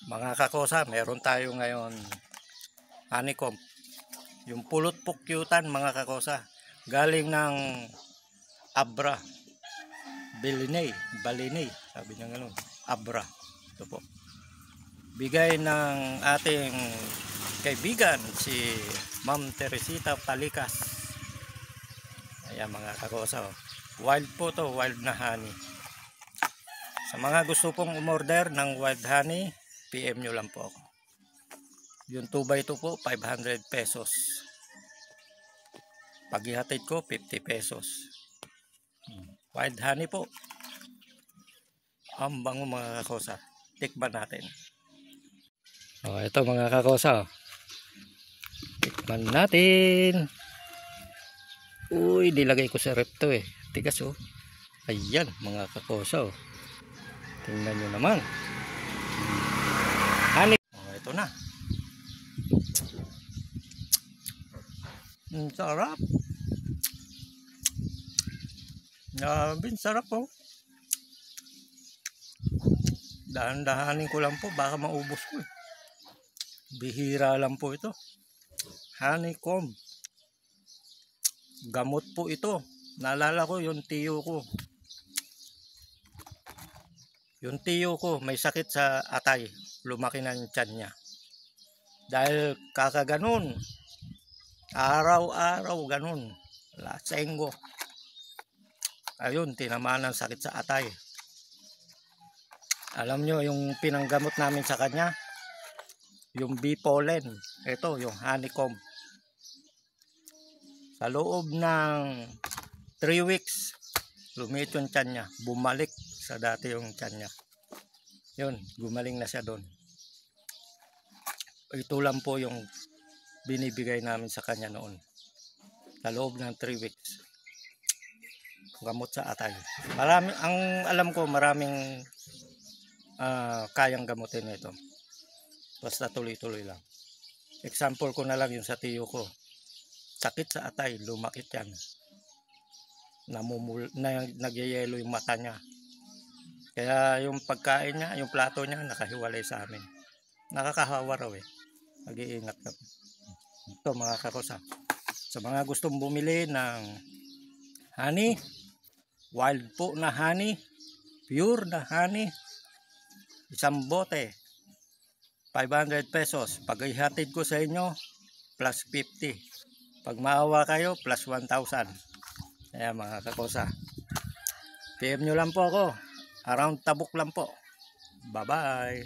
Mga kakosa, meron tayo ngayon honeycomb. Yung pulot pukyutan mga kakosa. Galing ng Abra. Balinay. Sabi niya gano'n. Abra. Ito po. Bigay ng ating kaibigan si Ma'am Teresita Palikas. Ayan mga kakosa. Wild po to, wild na honey. Sa mga gusto pong umorder ng wild honey, PM nyo lang po ako. Yung 2x2 po, 500 pesos. Pag ihatid ko, 50 pesos. Wild honey po. Ang bango mga kakosa. Tikman natin. Ito mga kakosa. Tikman natin. Uy, nilagay ko sa rep to eh. Tigas oh. Ayan mga kakosa oh. Tingnan nyo naman. Honey. Ito na. Sarap. Sarap po. Dahan-dahanin ko lang po, baka maubos ko eh. Bihira lang po ito. Honeycomb. Gamot po ito. Naalala ko yung tiyo ko. Yung tiyo ko may sakit sa atay. Lumaki na yung tiyan niya. Dahil kakaganon. Araw-araw ganun. Lasenggo. Ayun, tinamaan ng sakit sa atay. Alam nyo, yung pinanggamot namin sa kanya, yung bee pollen. Ito, yung honeycomb. Sa loob ng 3 weeks, lumiit yung tiyan niya. Bumalik sa dati yung tiyan niya. Yun, gumaling na siya doon. Ito lang po yung binibigay namin sa kanya noon. Sa loob ng 3 weeks. Gamot sa atay. Marami, ang alam ko maraming kayang gamutin nito. Basta tuloy-tuloy lang. Example ko na lang yung sa tiyo ko. Sakit sa atay, lumakit yan. Nagyayelo yung mata niya. Kaya yung pagkain niya, yung plato niya, nakahiwalay sa amin. Nakakahawa raw eh. Nag-iingat kami. Ito mga kakosa. Sa mga gustong bumili ng honey, wild po na honey, pure na honey, isang bote, 500 pesos. Pag ihatid ko sa inyo, plus 50. Pag maawa kayo, plus 1,000. Ayan mga kakosa. PM nyo lang po ako. Around Tabuk lang po. Bye-bye.